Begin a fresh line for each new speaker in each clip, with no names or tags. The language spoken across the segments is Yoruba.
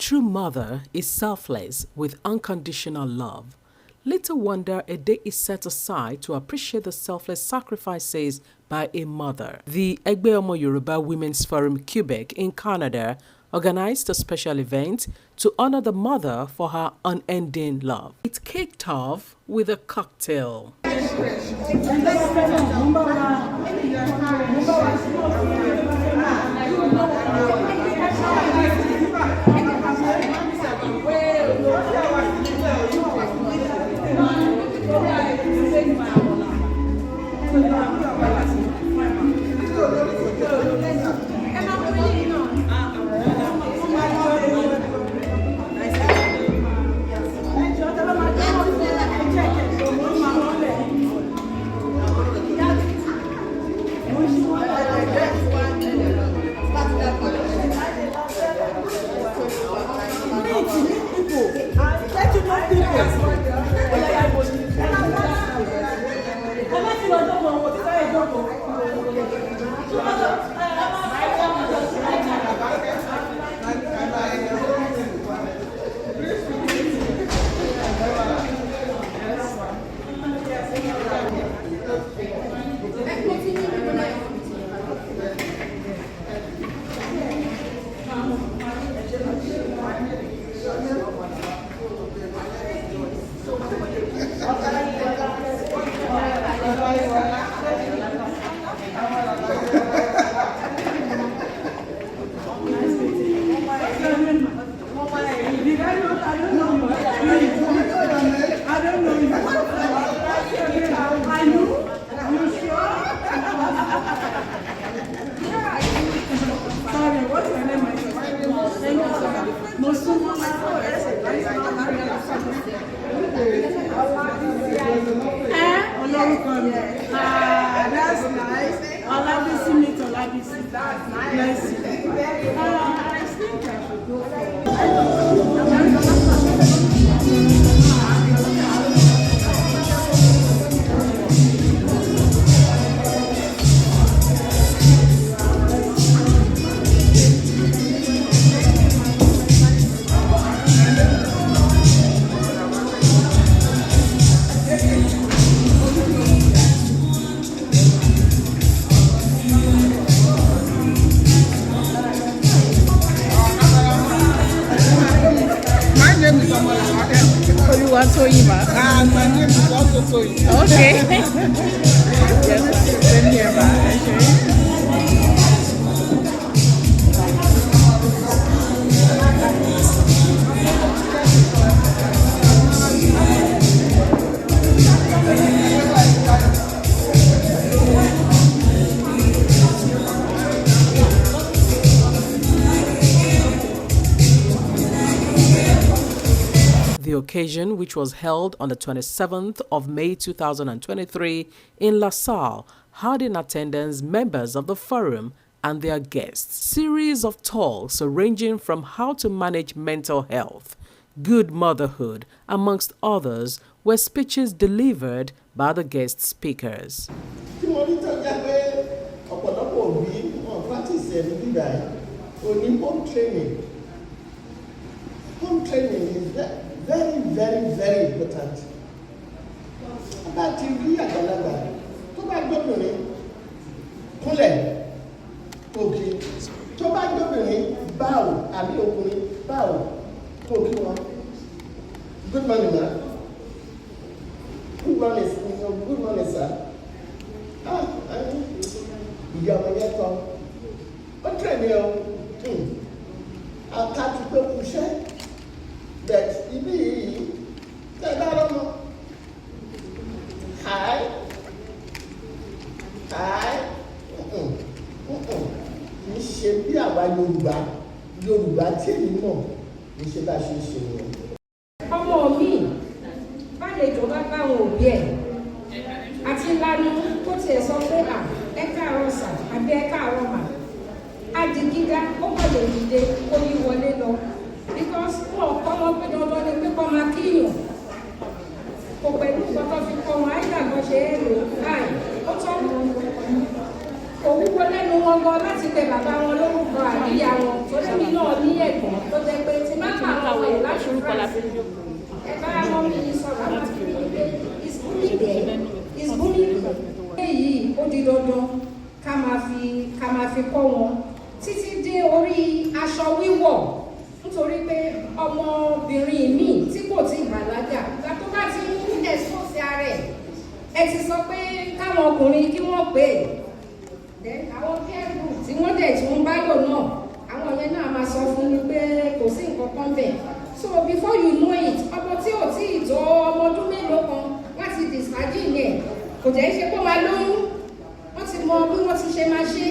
true mother is selfless with unconditional love. Little wonder a day is set aside to appreciate the selfless sacrifices by a mother. The Egbe Omo Yoruba Women's Forum Quebec in Canada organized a special event to honor the mother for her unending love. It kicked off with a cocktail.
That's nice. Olabisi meet Olabisi. That's nice. I think I should go
my name is also Toyi.
Okay. Yes, same here, okay.
The occasion, which was held on the 27th of May 2023 in La Salle, had in attendance members of the forum and their guests. Series of talks ranging from how to manage mental health, good motherhood, amongst others, were speeches delivered by the guest speakers.
Home training is very, very, very important. About TV àgbàlagbà tó bá gbóbìnrin kúnlẹ̀ òkè tó bá gbóbìnrin báwo àbí ọkùnrin báwo òkè wọn. Good morning, ma. Good morning, sir. Ìyá ọmọ yẹn tán. Ó tẹ̀lé ọ. Àkàtúntò pé kú iṣẹ́. That ibi yìí tẹ́ bá lọ́mọ. Hi. Kì í ṣe bí àwa Yorùbá tí èyí mọ̀ kì í ṣe bá ṣe ṣe wọn.
Ọmọ mi bá lè jọ bá báwọn òbí ẹ̀ àti lanu kó tiẹ̀ sọ pé ẹ káàárọ̀ sà àbí ẹ káàárọ̀ mà á di gíga ó kọ̀ lè dìde ó yí wọlé lọ because wọn kọ́ wọn pé dandan ni pé kọ́ máa kíyàn kò pẹ̀lú nǹkan tó fi kọ́ wọn àìdàgbọ́ ṣe é lò láì ó tọ́ kò wúwo lẹ́nu wọn. wọn gan láti pe bàbá wọn lórúkọ àbíyá wọn torí mi náà ní ẹ̀gbọ́n tó jẹ́ pé tí má pa àwọn ọmọ ẹ̀ láti France ẹ bá wọn mi sọ̀rọ̀ àwọn ti fi pé ìsúnmí èyí ó di dandan ká máa fi kọ́ wọn títí dé orí aṣọ wíwọ̀ nítorí pé ọmọbìnrin míì tí kò tí ì bàlágà ìgbà tó bá ti ń expose ara ẹ ti sọ pé káwọn ọkùnrin kí wọ́n pè é àwọn peer group tí wọ́n dẹ̀ tí wọ́n bá lò náà àwọn yẹn náà máa sọ fún mi pé kò sí nǹkan kan bẹ̀ so before you know it ọmọ tí ò tí ì tó ọmọ ọdún mélòó kan wọ́n ti discharge yẹn kò jẹ́ ṣe pé wọ́n á lóyún wọ́n ti mọ bí wọ́n ti ṣe máa ṣe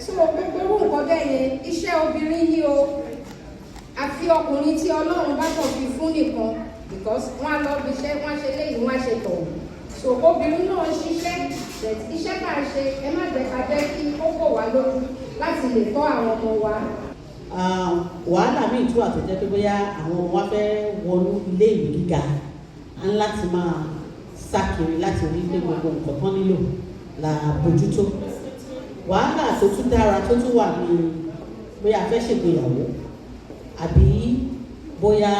so gbogbo irú nǹkan bẹ́ẹ̀ yẹn iṣẹ́ obìnrin yìí o àfi ọkùnrin tí Ọlọ́run bá kàn fi fún nìkan because wọ́n á lọ bí iṣẹ́ wọ́n á ṣe léyìí wọ́n á ṣe tọ̀ so obìnrin náà ń ṣiṣẹ́ iṣẹ́ tá a ṣe ẹ má jẹ́ ká jẹ́ kí ó kò wá lójú láti lè tọ́ àwọn ọmọ wa.
Wàhálà míì tún àtẹ̀jẹ́ pé bóyá àwọn ọmọ wa fẹ́ wọnú ilé ìwé gíga á ń láti máa sá kiri láti rí pé gbogbo nǹkan tán nílò là bójútó. Wàhálà tó tún dára tó tún wà ní bóyá a fẹ́ ṣègbéyàwó àbí bóyá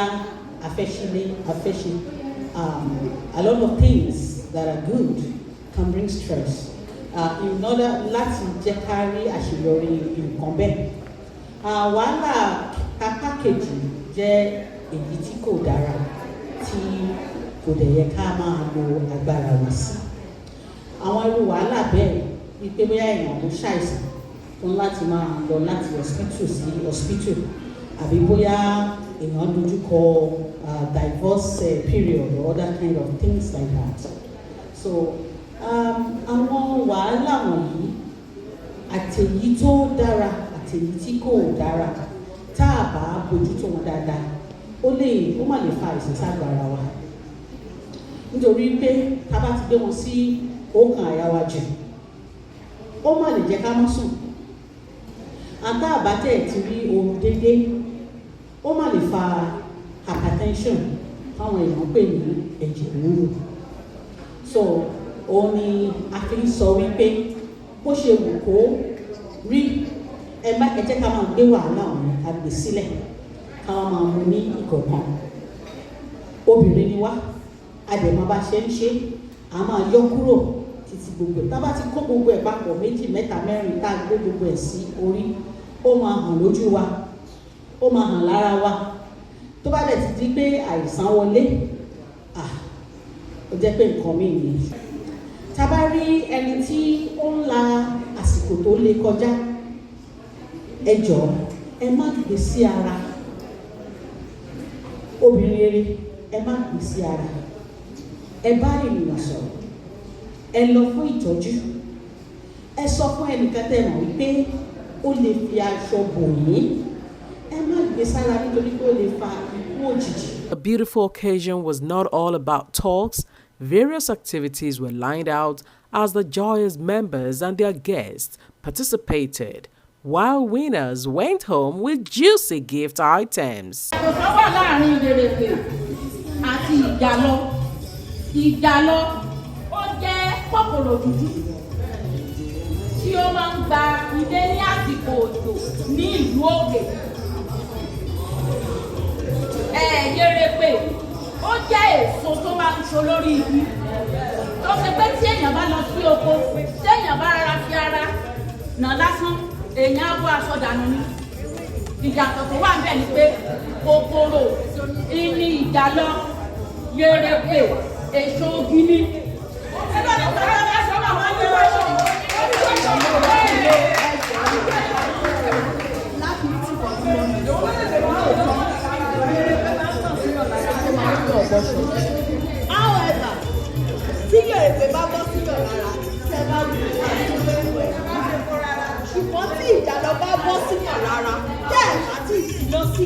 a fẹ́ ṣílé a fẹ́ ṣe a lot of things that are good can bring stress in order láti jẹ́ ká rí àṣeyọrí nǹkan bẹ́ẹ̀. Wàhálà kápá kejì jẹ́ èyí tí kò dára tí kò dẹ̀ yẹ ká máa lo agbára wa sí. Àwọn irú wàhálà bẹ́ẹ̀ wípé bóyá èèyàn ló ṣàìsàn fún láti máa lọ láti hospital sí hospital àbí bóyá èèyàn dojúkọ divorce period or other kind of things like that. So àwọn wàhálà wọ̀nyí àtèyí tó dára àtèyí tí kò dára tá a bá bójútó wọn dáadáa ó má lè fa àìsàn ságbára wa nítorí pé tá a bá ti gbé wọn sí ọkàn àyà wa jù ó má lè jẹ́ ká mọ́ sùn àtà àbátẹ̀ ti rí oorun déédéé ó má lè fa hypertension táwọn èèyàn pè ní ẹ̀jẹ̀ ríru so òun ni a fi ń sọ wípé bó ṣe wù kó rí ẹ jẹ́ ká máa gbé wàhálà ọ̀hún ká gbé sílẹ̀ ká máa mú ní ìkọ̀ọ̀kan obìnrin ni wá àdèmọ́ bá ṣe ń ṣe a máa yọ kúrò títí gbogbo ẹ̀ tá bá ti kó gbogbo ẹ̀ papọ̀ méjì mẹ́ta mẹ́rin tá a gbé gbogbo ẹ̀ sí orí ó máa hàn lójú wa ó máa hàn lára wa tó bá dẹ̀ ti di pé àìsàn wọlé ó jẹ́ pé nǹkan míì ni tá bá rí ẹni tí ó ń la àsìkò tó lè kọjá ẹ jọ̀ọ́ ẹ má gbé sí ara obìnrin rere ẹ má gbé sí ara ẹ bá ènìyàn sọ̀rọ̀ ẹ lọ fún ìtọ́jú ẹ sọ fún ẹnìkan tẹ́ mọ̀ wípé ó lè fi aṣọ bò yín ẹ má gbé sára nítorí pé ó lè fa ikú òjijì.
A beautiful occasion was not all about talks. Various activities were lined out as the joyous members and their guests participated, while winners went home with juicy gift items.
Wà láàrin ìrèké àti ìjàlọ ó jẹ́ kòkòrò dúdú tí ó máa ń gba ilé ní àsìkò òjò ní ìlú òkè. Yèrèpè ó jẹ́ èso tó máa ń so lórí igi tó ṣe pé tí èèyàn bá lọ sí oko tí èèyàn bá rárá fi ara nà lásán èèyàn á bọ́ aṣọ dànù ni. Ìyàtọ̀ tó wà níbẹ̀ ni pé kòkòrò ìní ìjàlọ yèrèpè èso gidi. However, tí yèrèpè bá bọ́ síyàn lára tẹ bá wù ú láti wẹ̀ ṣùgbọ́n tí ìjàlọ bá bọ́ síyàn lára tẹ́ ẹ̀ láti ìsìná sí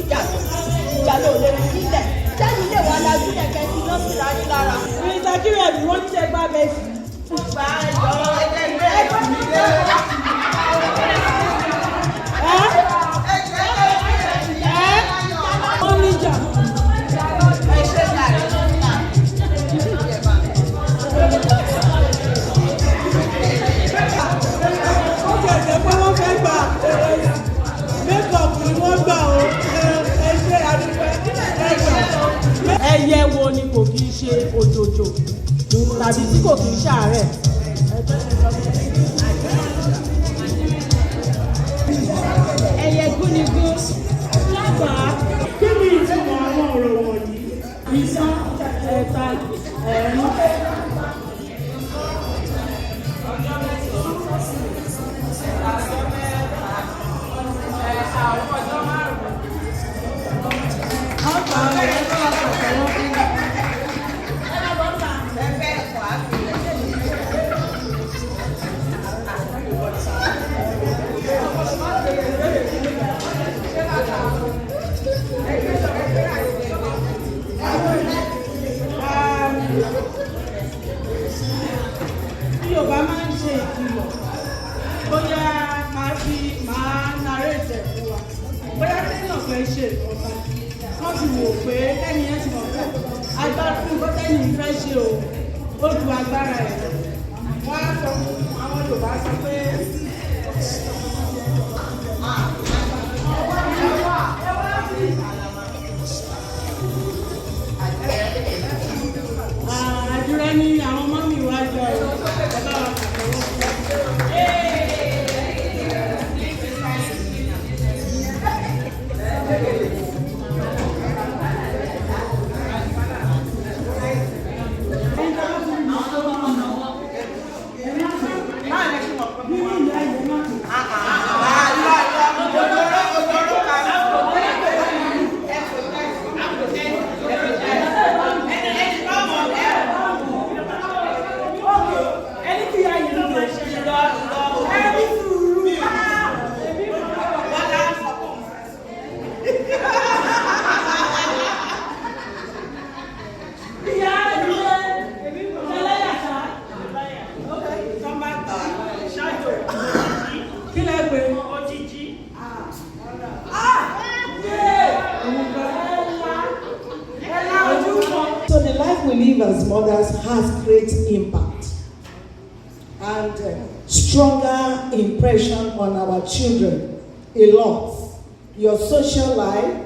ìjàlọ ò lè rí nílẹ̀ jẹ́ni lè wà lájú ẹ̀kẹ́ tí lọ́ sí ra yín lára. Ní Nàìjíríà ni wọ́n ṣe gbá bẹ́ẹ̀sì. Gba ẹ̀jọ̀ ẹgbẹ́ mi lé. Wọ́n níjà. Ó kẹ̀kẹ́ pé wọ́n fẹ́
tàbí tí kò kì í ṣàárẹ̀.
Ẹyẹ gúnigún lábàá. Kí ni ìtumọ̀ àwọn ọ̀rọ̀ wọ̀nyí? Ìsan, ẹ̀ta, ẹ̀rin. Yorùbá máa ń ṣe ìkìlọ̀ bóyá máa narrate fún wa bóyá téèyàn fẹ́ ṣe ìkọ̀ọ̀kan wọ́n ti wò pé ẹni yẹn ti mọ̀ pé agbára fún nǹkan tẹ́yìn fẹ́ ṣe ó ju agbára ẹ̀ lọ. Wọ́n á sọ àwọn Yorùbá sọ pé àdúrà ní àwọn mọ́mì wá jọ ẹ̀ bá wa kàtẹ́wọ́.
So the life we live as mothers has great impact and stronger impression on our children. A lot. Your social life,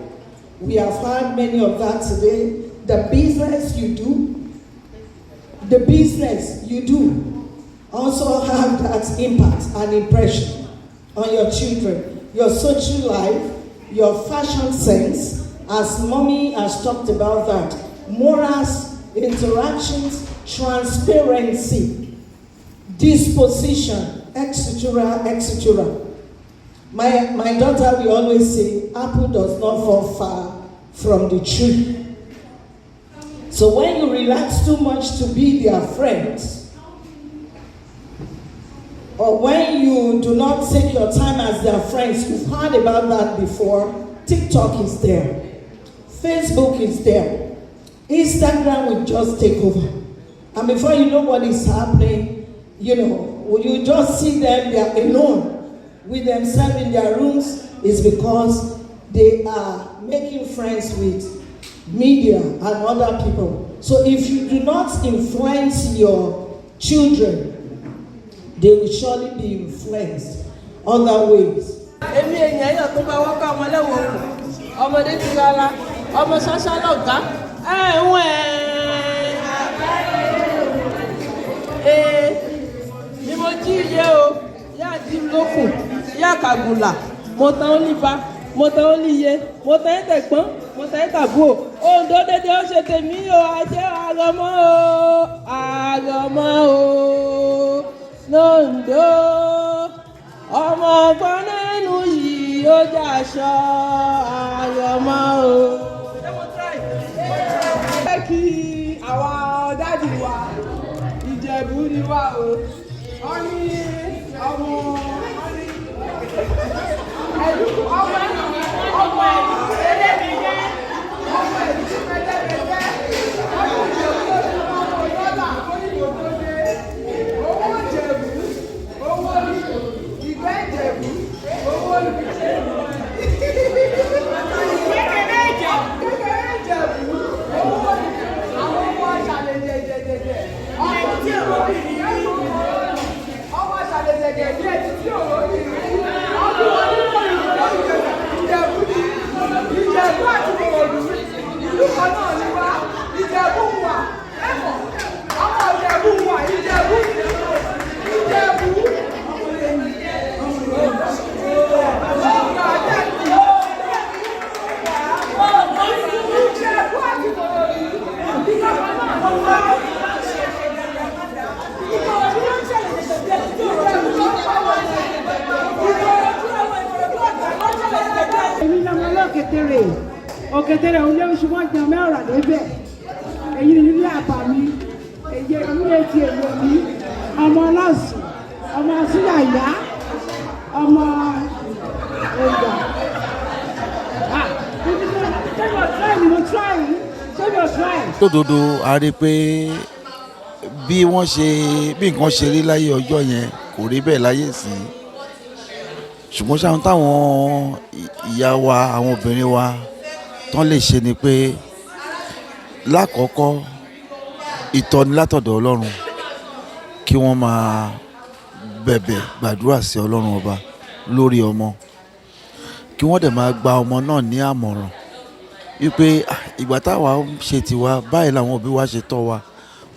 we have heard many of that today. The business you do also have that impact and impression on your children. Your social life, your fashion sense, as mommy has talked about that, morals, interactions, transparency, disposition, etc., etc. My daughter will always say, apple does not fall far from the tree. So when you relax too much to be their friends, or when you do not take your time as their friends, you've heard about that before. TikTok is there. Facebook is there. Instagram will just take over. And before you know what is happening, you just see them, they are alone with themselves in their rooms. Is because they are making friends with media and other people. So if you do not influence your children, they will surely be influenced other ways.
Èmi èèyàn yàn tó bá wọ́pọ̀ ọmọ lẹ́wọ̀n ọmọdé ti rárá ọmọ ṣáṣá lọ́gá ni mo jí iye o yá àti lókùn yá kàgùlà mo tan ó nípa mo tan ó níye mo tan ẹ́ tẹ̀gbọ́n mo tan ẹ́ tàbúrò Oǹdó dédé ó ṣe tèmi o ajé àrọ̀mọ́ o lóńdó ọmọ ọgbọ́n nínú yìí ó jà aṣọ àrọ̀mọ́ o. Jẹ́ kí àwa dáàdì wa Ìjẹ̀bú ni wá o wọ́n ní ọmọ
Ìjẹ̀bú àti Ìjẹ̀bú wà ẹ̀fọ́ ọmọ Ìjẹ̀bú òkètèrè òun lé oṣù wọn jẹun mẹ́rọ̀ débẹ̀ èyí ni nílé àbá mi èyí nílé ti èyí mi ọmọ ọlọ́sùn ọmọ asúnyàyá ọmọ ọgbà
lódodo a rí i pé bí nǹkan ṣe rí láyé ọjọ́ yẹn kò rí bẹ́ẹ̀ láyé sí i ṣùgbọ́n ṣáwọn táwọn ìyá wa àwọn obìnrin wa tán lè ṣe ni pé lákọ̀ọ́kọ́ ìtọ́ni látọ̀dọ̀ Ọlọ́run kí wọ́n máa bẹ̀bẹ̀ gbàdúrà sí Ọlọ́run ọba lórí ọmọ kí wọ́n dẹ̀ máa gba ọmọ náà ní àmọ̀ràn wípé ìgbà táwa ṣe tiwa báyìí làwọn òbí wa ṣe tọ́ wa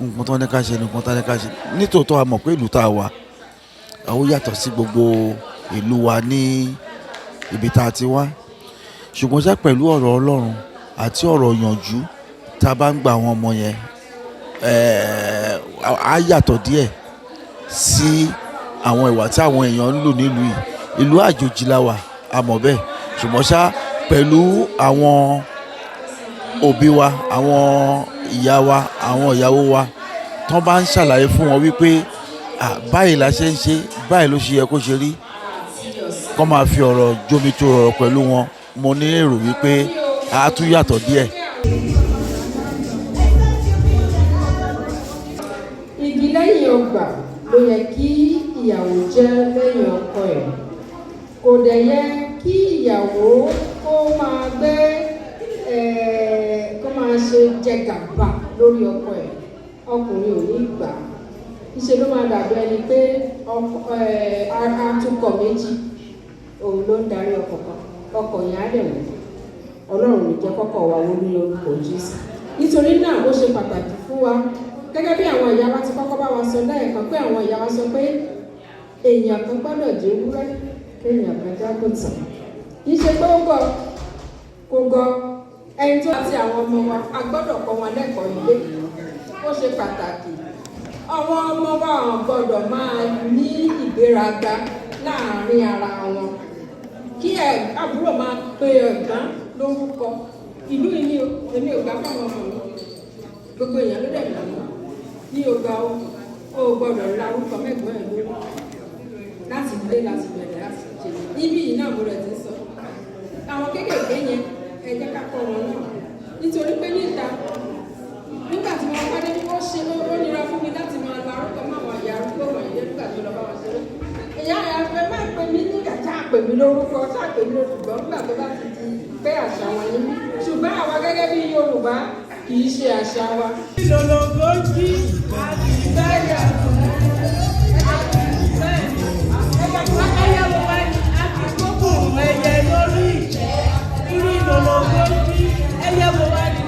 nǹkan tó ní ká ṣe nǹkan tó ní ká ṣe nítòótọ́ a mọ̀ pé ìlú tá a wà àwọn yàtọ̀ sí gbogbo ìlú wa ní ibi tá a ti wá ṣùgbọ́n ṣá pẹ̀lú ọ̀rọ̀ Ọlọ́run àti ọ̀rọ̀ yànjú tá a bá ń gba àwọn ọmọ yẹn á yàtọ̀ díẹ̀ sí àwọn ìwà tí àwọn èèyàn ń lò nílùú yìí ìlú àjòjì la wà a mọ̀ bẹ́ẹ̀ ṣùgbọ́n ṣá pẹ̀lú àwọn òbí wa àwọn ìyá wa àwọn ìyàwó wa tán bá ń ṣàlàyé fún wọn wípé báyìí la ṣe ń ṣe báyìí ló ṣe yẹ kó ṣe rí kọ́ máa fi ọ̀rọ̀ jomitoro ọ̀rọ̀ pẹ̀lú wọn mo ní èrò wípé a tún yàtọ̀ díẹ̀.
igi lẹ́yìn ọgbà ló yẹ kí ìyàwó jẹ́ lẹ́yìn ọkọ ẹ̀ kò dẹ̀ yẹ kí ìyàwó kó máa gbé kó máa ṣe jẹgàba lórí ọkọ ẹ̀ ọkùnrin ò ní gbà ìṣe ló máa dàbí ẹni pé atukọ̀ méjì òun ló ń darí ọkọ̀ kan ọkọ̀ yẹn á dẹ̀ wọ̀ Ọlọ́run ní jẹ́ kọ́kọ́ wa wọ́n ní orúkọ Jésù nítorí náà ó ṣe pàtàkì fún wa gẹ́gẹ́ bí àwọn ìyá wa ti kọ́kọ́ bá wa sọ lẹ́ẹ̀kan pé àwọn ìyá wa sọ pé èèyàn kan gbọ́dọ̀ jẹ́ ewúrẹ́ kéèyàn kan jágùntàn kì í ṣe pé ó gọ̀ kó gọ̀ ẹni tó àti àwọn ọmọ wa a gbọ́dọ̀ kọ́ wọn lẹ́kọ̀ọ́ ilé ó ṣe pàtàkì àwọn ọmọ wa gbọ́dọ̀ máa ní ìgbéraga láàárín ara wọn kí àbúrò máa pe ẹ̀gbọ́n lórúkọ ìlú yìí èmi ò gbà fáwọn ọmọ mi gbogbo èèyàn ló dẹ̀ lọ́wọ́ ní ọgbà ó gbọ́dọ̀ la orúkọ mẹ́gbọ́n ẹ̀ lórí láti ilé láti bẹ̀rẹ̀ láti jẹ níbí yìí náà mo rẹ̀ ti sọ àwọn kéékèèké yẹn ẹ jẹ́ ká kọ́ wọn náà nítorí pé níta nígbà tí wọ́n pàdé bí wọ́n ṣe ó nira fún mi láti máa la orúkọ máwọn ìyá arúgbó wọ̀nyí nígbà tó lọ bá wọn ṣeré ìyá ẹ má pè mí nígbà tá a pè mí lórúkọ tá a pè mí lórúkọ nígbà tó bá ti di pé àṣà wọn ni ṣùgbọ́n àwa gẹ́gẹ́ bí Yorùbá kì í ṣe àṣà wa.
ìlòlògójì àti ìbẹ́yà ẹyẹ wo wá ní àkókò ẹyẹ lórí irú ìlòlògójì ẹyẹ wo wá ní.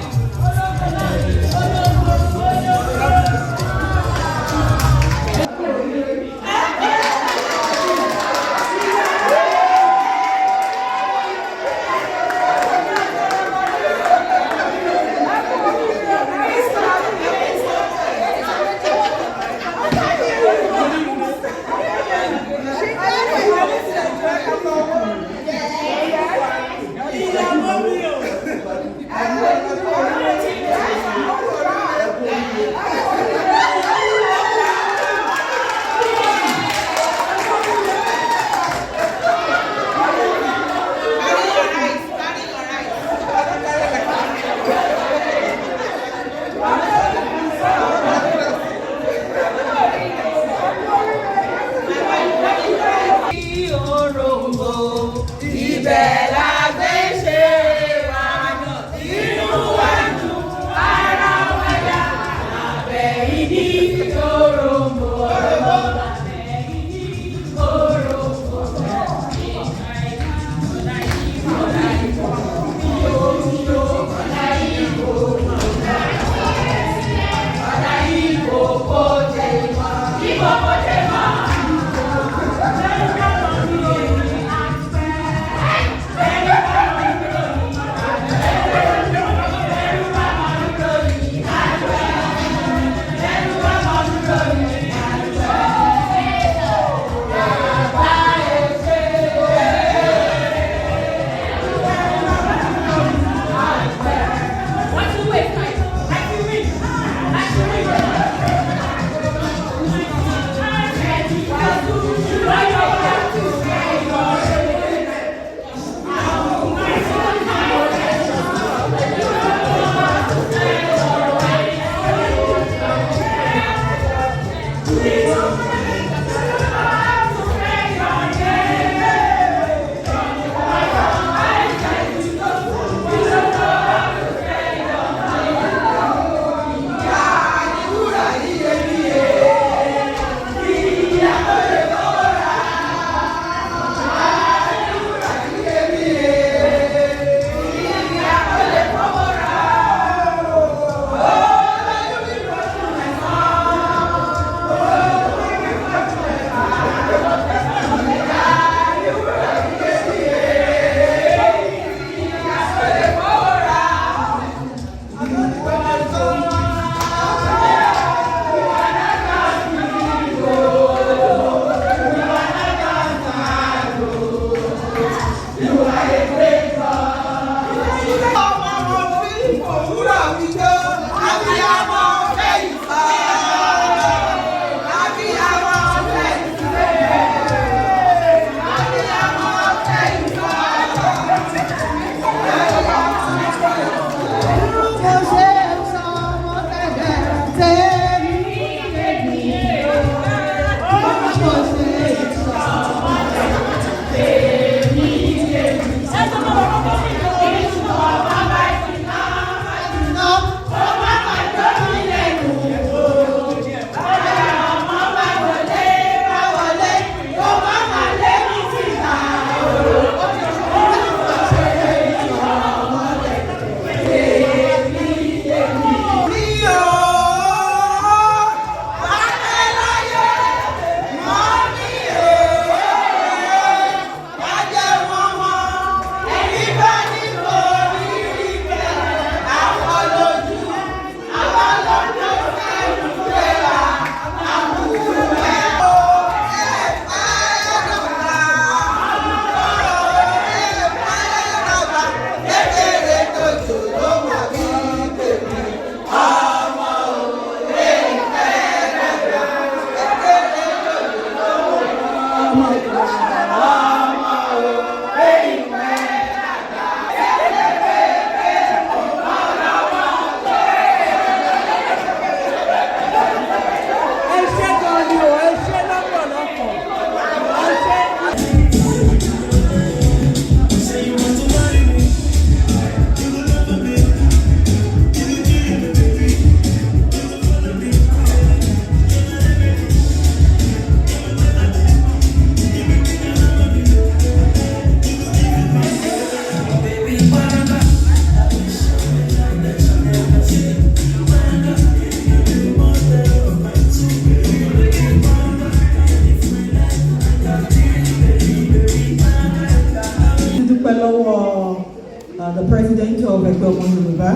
the president of Egbe Omo Yoruba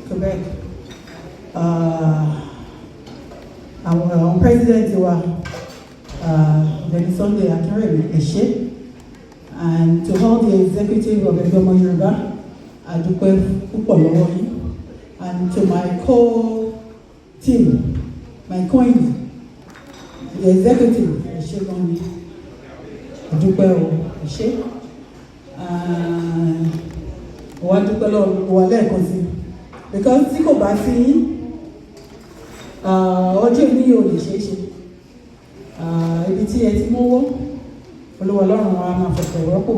Quebec. Our president Lady Sunday Akinremi Eshe, and to all the executive of Egbe Omo Yoruba, Adúpẹ́ púpọ̀ lọ́wọ́ yín, and to my co-team, my coin, the executive Eshe Goni, Adúpẹ́ Eshe, wọ́n dúpẹ́ lọ́wọ́ lẹ́ẹ̀kan sí, because tí kò bá sí ọjọ́ ìní yóò lè ṣeé ṣe. Ibi tí ẹ ti mówó, Olúwa Ọlọ́run wa máa fọ̀pọ̀ rọ́pò.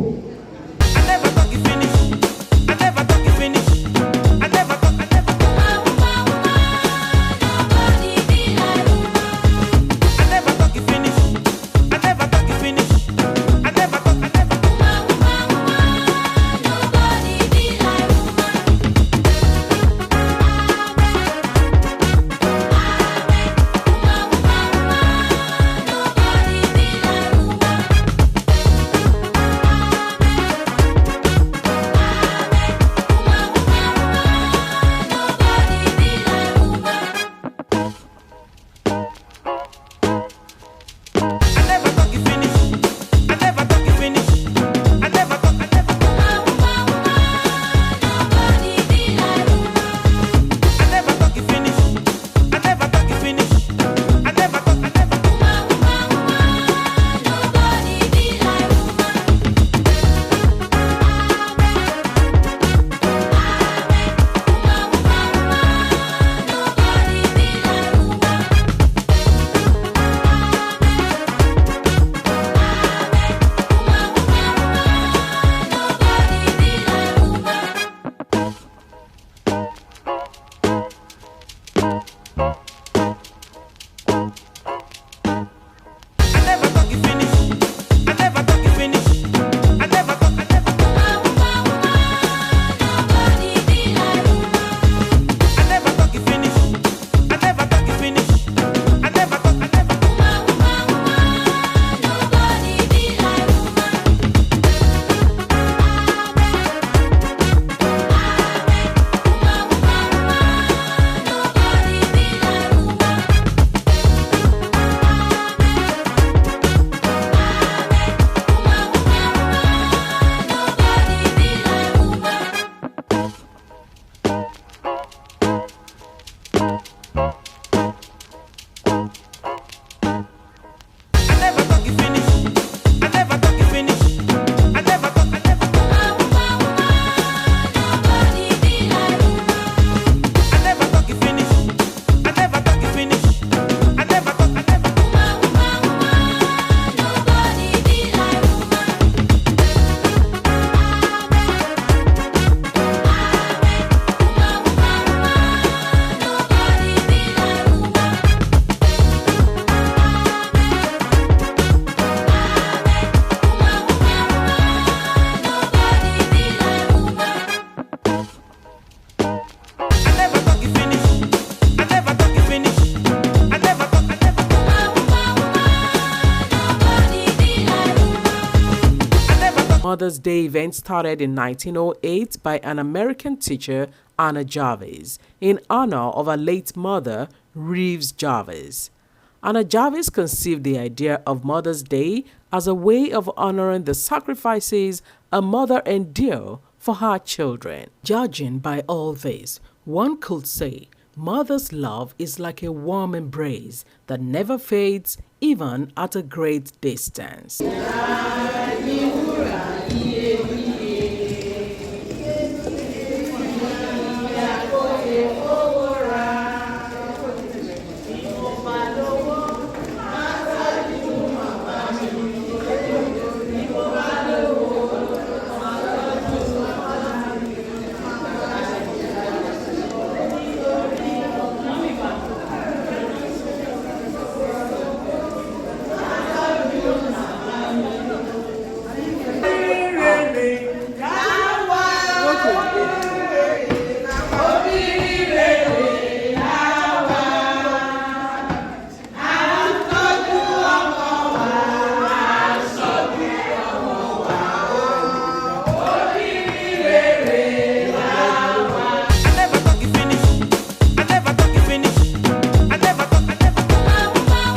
Mother's Day event started in 1908 by an American teacher, Anna Jarvis, in honor of her late mother, Reeves Jarvis. Anna Jarvis conceived the idea of Mother's Day as a way of honoring the sacrifices a mother endured for her children. Judging by all this, one could say mother's love is like a warm embrace that never fades even at a great distance.